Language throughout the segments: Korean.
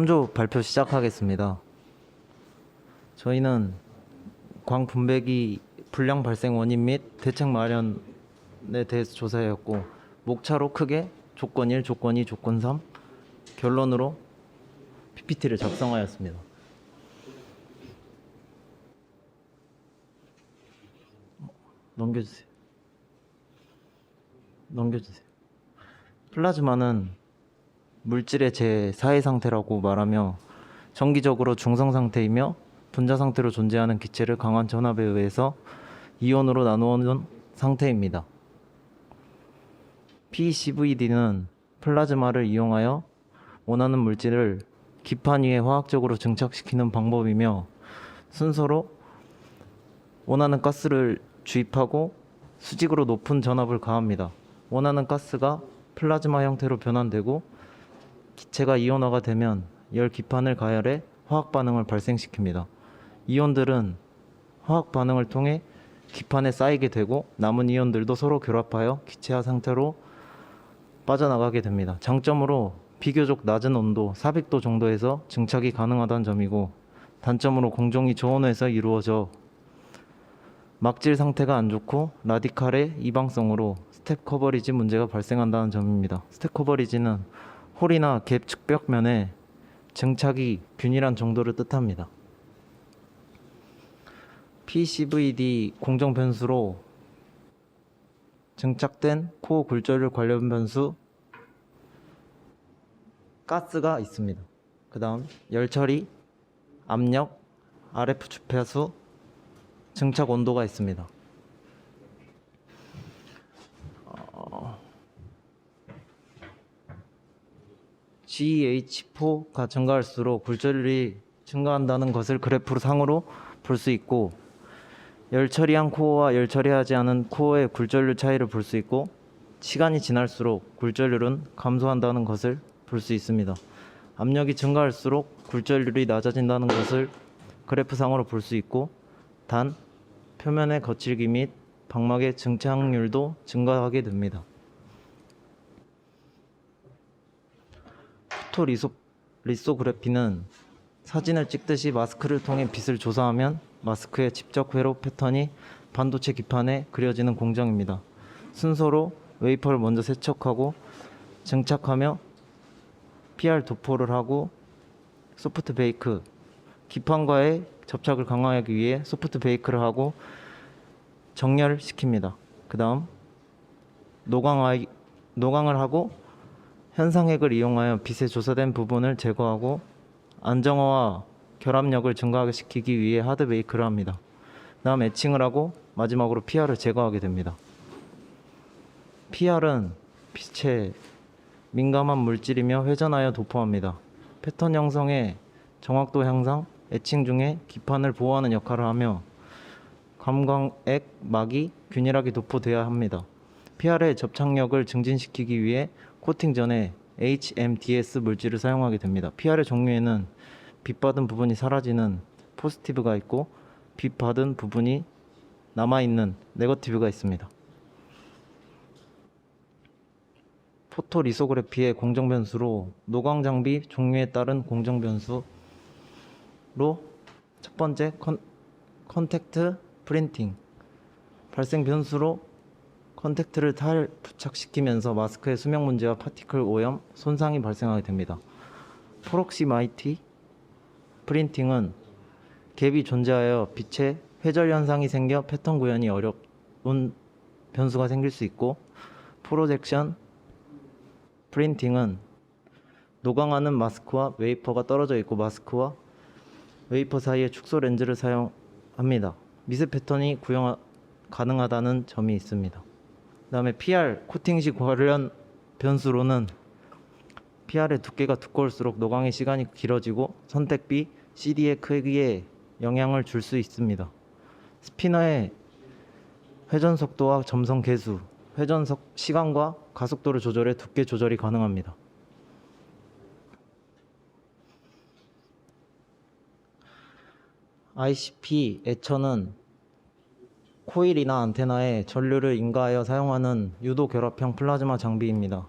3조 발표 시작하겠습니다. 저희는 광분배기 불량 발생 원인 및 대책 마련에 대해서 조사하였고, 목차로 크게 조건 1, 조건 2, 조건 3 결론으로 PPT를 작성하였습니다. 넘겨주세요. 플라즈마는 물질의 제4의 상태라고 말하며 정기적으로 중성 상태이며 분자 상태로 존재하는 기체를 강한 전압에 의해서 이온으로 나누어놓은 상태입니다. PCVD는 플라즈마를 이용하여 원하는 물질을 기판 위에 화학적으로 증착시키는 방법이며, 순서로 원하는 가스를 주입하고 수직으로 높은 전압을 가합니다. 원하는 가스가 플라즈마 형태로 변환되고 기체가 이온화가 되면 열 기판을 가열해 화학 반응을 발생시킵니다. 이온들은 화학 반응을 통해 기판에 쌓이게 되고 남은 이온들도 서로 결합하여 기체화 상태로 빠져나가게 됩니다. 장점으로 비교적 낮은 온도 400도 정도에서 증착이 가능하다는 점이고, 단점으로 공정이 저온에서 이루어져 막질 상태가 안 좋고 라디칼의 이방성으로 스텝 커버리지 문제가 발생한다는 점입니다. 스텝 커버리지는 홀이나 갭 측벽면에 증착이 균일한 정도를 뜻합니다. PCVD 공정 변수로 증착된 코어 굴절률 관련 변수 가스가 있습니다. 그 다음 열처리, 압력, RF 주파수, 증착 온도가 있습니다. GH4가 증가할수록 굴절률이 증가한다는 것을 그래프 상으로 볼 수 있고, 열처리한 코어와 열처리하지 않은 코어의 굴절률 차이를 볼 수 있고, 시간이 지날수록 굴절률은 감소한다는 것을 볼 수 있습니다. 압력이 증가할수록 굴절률이 낮아진다는 것을 그래프 상으로 볼 수 있고, 단 표면의 거칠기 및 방막의 증착률도 증가하게 됩니다. 포토리소그래피는 사진을 찍듯이 마스크를 통해 빛을 조사하면 마스크의 집적 회로 패턴이 반도체 기판에 그려지는 공정입니다. 순서로 웨이퍼를 먼저 세척하고 증착하며 PR 도포를 하고 소프트 베이크, 기판과의 접착을 강화하기 위해 소프트 베이크를 하고 정렬시킵니다. 그 다음 노광을 하고 현상핵을 이용하여 빛에 조사된 부분을 제거하고 안정화와 결합력을 증가시키기 위해 하드 베이크를 합니다. 다음 에칭을 하고 마지막으로 PR을 제거하게 됩니다. PR은 빛에 민감한 물질이며 회전하여 도포합니다. 패턴 형성의 정확도 향상, 에칭 중에 기판을 보호하는 역할을 하며 감광액 막이 균일하게 도포되어야 합니다. PR의 접착력을 증진시키기 위해 코팅 전에 HMDS 물질을 사용하게 됩니다. PR의 종류에는 빛받은 부분이 사라지는 포지티브가 있고 빛받은 부분이 남아있는 네거티브가 있습니다. 포토리소그래피의 공정변수로 노광 장비 종류에 따른 공정변수로 첫 번째 컨택트 프린팅, 발생 변수로 컨택트를 부착시키면서 마스크의 수명 문제와 파티클 오염, 손상이 발생하게 됩니다. 프록시마이티 프린팅은 갭이 존재하여 빛의 회절 현상이 생겨 패턴 구현이 어려운 변수가 생길 수 있고, 프로젝션 프린팅은 노광하는 마스크와 웨이퍼가 떨어져 있고 마스크와 웨이퍼 사이에 축소 렌즈를 사용합니다. 미세 패턴이 구형 가능하다는 점이 있습니다. 그 다음에 PR 코팅 시 관련 변수로는 PR의 두께가 두꺼울수록 노광의 시간이 길어지고 선택비 CD의 크기에 영향을 줄 수 있습니다. 스피너의 회전 속도와 점성 계수, 회전 시간과 가속도를 조절해 두께 조절이 가능합니다. ICP 애처는 코일이나 안테나에 전류를 인가하여 사용하는 유도 결합형 플라즈마 장비입니다.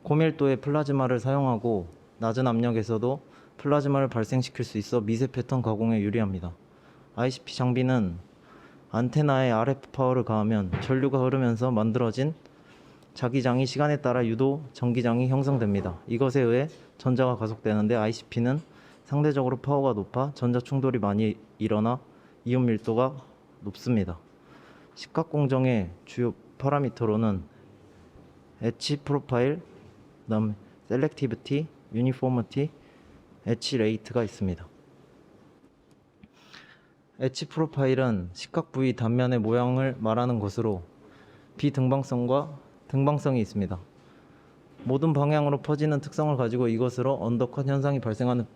고밀도의 플라즈마를 사용하고 낮은 압력에서도 플라즈마를 발생시킬 수 있어 미세 패턴 가공에 유리합니다. ICP 장비는 안테나에 RF 파워를 가하면 전류가 흐르면서 만들어진 자기장이 시간에 따라 유도 전기장이 형성됩니다. 이것에 의해 전자가 가속되는데 ICP는 상대적으로 파워가 높아 전자 충돌이 많이 일어나 이온 밀도가 높습니다. 식각 공정의 주요 파라미터로는 엣지 프로파일, 그다음 셀렉티비티, 유니포머티, 엣지 레이트가 있습니다. 엣지 프로파일은 식각 부위 단면의 모양을 말하는 것으로 비등방성과 등방성이 있습니다. 모든 방향으로 퍼지는 특성을 가지고 이것으로 언더컷 현상이 발생하는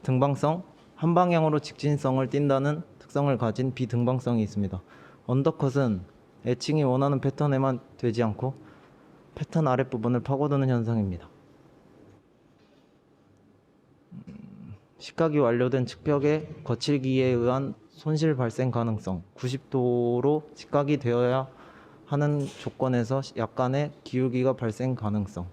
비등방성, 한 방향으로 직진성을 띈다는 특성을 가진 비등방성이 있습니다. 언더컷은 에칭이 원하는 패턴에만 되지 않고 패턴 아랫부분을 파고드는 현상입니다. 식각이 완료된 측벽의 거칠기에 의한 손실 발생 가능성 90도로 식각이 되어야 하는 조건에서 약간의 기울기가 발생 가능성.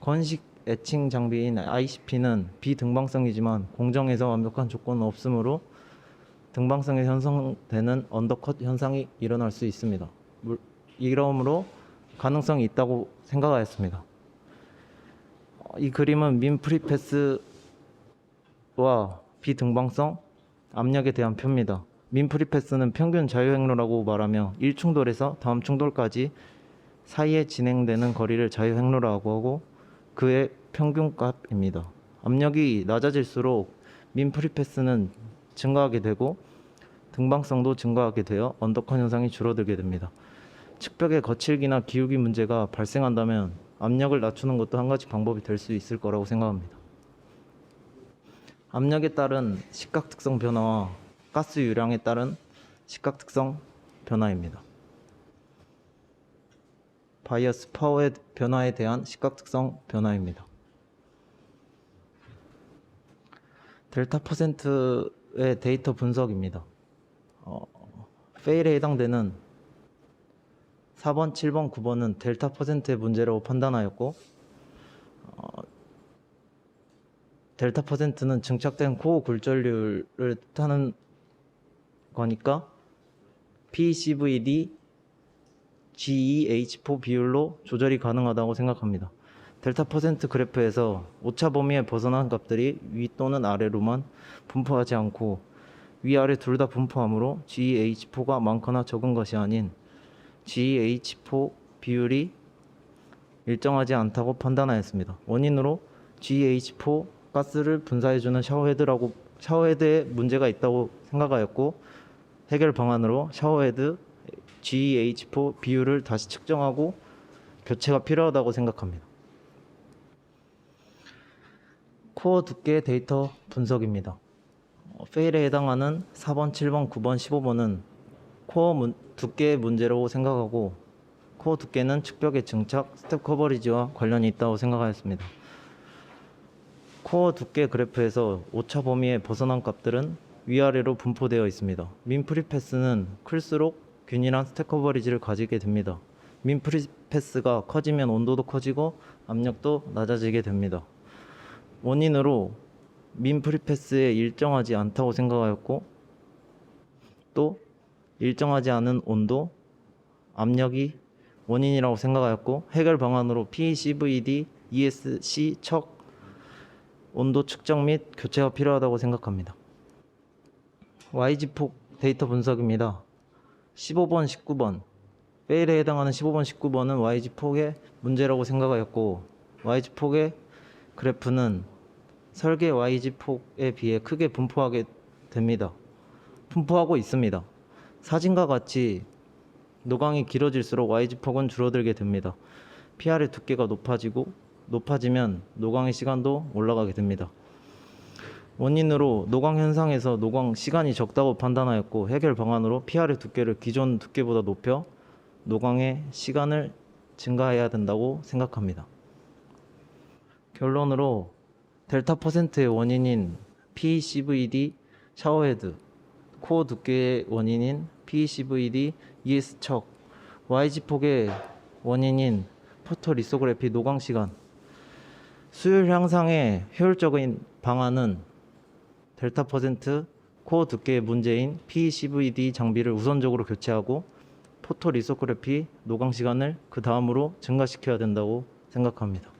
건식 에칭 장비인 ICP는 비등방성이지만 공정에서 완벽한 조건은 없으므로 등방성에 형성되는 언더컷 현상이 일어날 수 있습니다. 이러므로 가능성이 있다고 생각하였습니다. 이 그림은 민 프리패스와 비등방성, 압력에 대한 표입니다. 민 프리패스는 평균 자유행로라고 말하며 1충돌에서 다음 충돌까지 사이에 진행되는 거리를 자유행로라고 하고 그의 평균값입니다. 압력이 낮아질수록 민 프리패스는 증가하게 되고 등방성도 증가하게 되어 언더컷 현상이 줄어들게 됩니다. 측벽의 거칠기나 기울기 문제가 발생한다면 압력을 낮추는 것도 한 가지 방법이 될 수 있을 거라고 생각합니다. 압력에 따른 식각 특성 변화와 가스 유량에 따른 식각 특성 변화입니다. 바이어스 파워의 변화에 대한 식각 특성 변화입니다. 델타 퍼센트의 데이터 분석입니다. 페일에 해당되는 4번, 7번, 9번은 델타 퍼센트의 문제라고 판단하였고 델타 퍼센트는 증착된 코어 굴절률을 뜻하는 거니까 PCVD GEH4 비율로 조절이 가능하다고 생각합니다. 델타 퍼센트 그래프에서 오차 범위에 벗어난 값들이 위 또는 아래로만 분포하지 않고 위아래 둘 다 분포하므로 GEH4가 많거나 적은 것이 아닌 GEH4 비율이 일정하지 않다고 판단하였습니다. 원인으로 GEH4 가스를 분사해주는 샤워헤드에 문제가 있다고 생각하였고 해결 방안으로 샤워헤드 GEH4 비율을 다시 측정하고 교체가 필요하다고 생각합니다. 코어 두께의 데이터 분석입니다. 페일에 해당하는 4번, 7번, 9번, 15번은 코어 두께의 문제라고 생각하고 코어 두께는 측벽의 증착, 스텝 커버리지와 관련이 있다고 생각하였습니다. 코어 두께 그래프에서 오차 범위에 벗어난 값들은 위아래로 분포되어 있습니다. 민 프리패스는 클수록 균일한 스텝 커버리지를 가지게 됩니다. 민 프리패스가 커지면 온도도 커지고 압력도 낮아지게 됩니다. 원인으로 민 프리패스에 일정하지 않다고 생각하였고 또 일정하지 않은 온도, 압력이 원인이라고 생각하였고 해결 방안으로 PCVD, ESC 척 온도 측정 및 교체가 필요하다고 생각합니다. YG폭 데이터 분석입니다. 15번, 19번 페일에 해당하는 15번, 19번은 YG폭의 문제라고 생각하였고 YG폭의 그래프는 설계 YG폭에 비해 크게 분포하게 됩니다. 분포하고 있습니다. 사진과 같이 노광이 길어질수록 YG폭은 줄어들게 됩니다. PR의 두께가 높아지면 노광의 시간도 올라가게 됩니다. 원인으로 노광 현상에서 노광 시간이 적다고 판단하였고 해결 방안으로 PR의 두께를 기존 두께보다 높여 노광의 시간을 증가해야 된다고 생각합니다. 결론으로 델타 퍼센트의 원인인 PCVD 샤워헤드, 코어 두께의 원인인 PCVD ES척, YG폭의 원인인 포토 리소그래피 노광 시간, 수율 향상의 효율적인 방안은 델타 퍼센트 코어 두께의 문제인 PECVD 장비를 우선적으로 교체하고 포토 리소그래피 노강 시간을 그 다음으로 증가시켜야 된다고 생각합니다.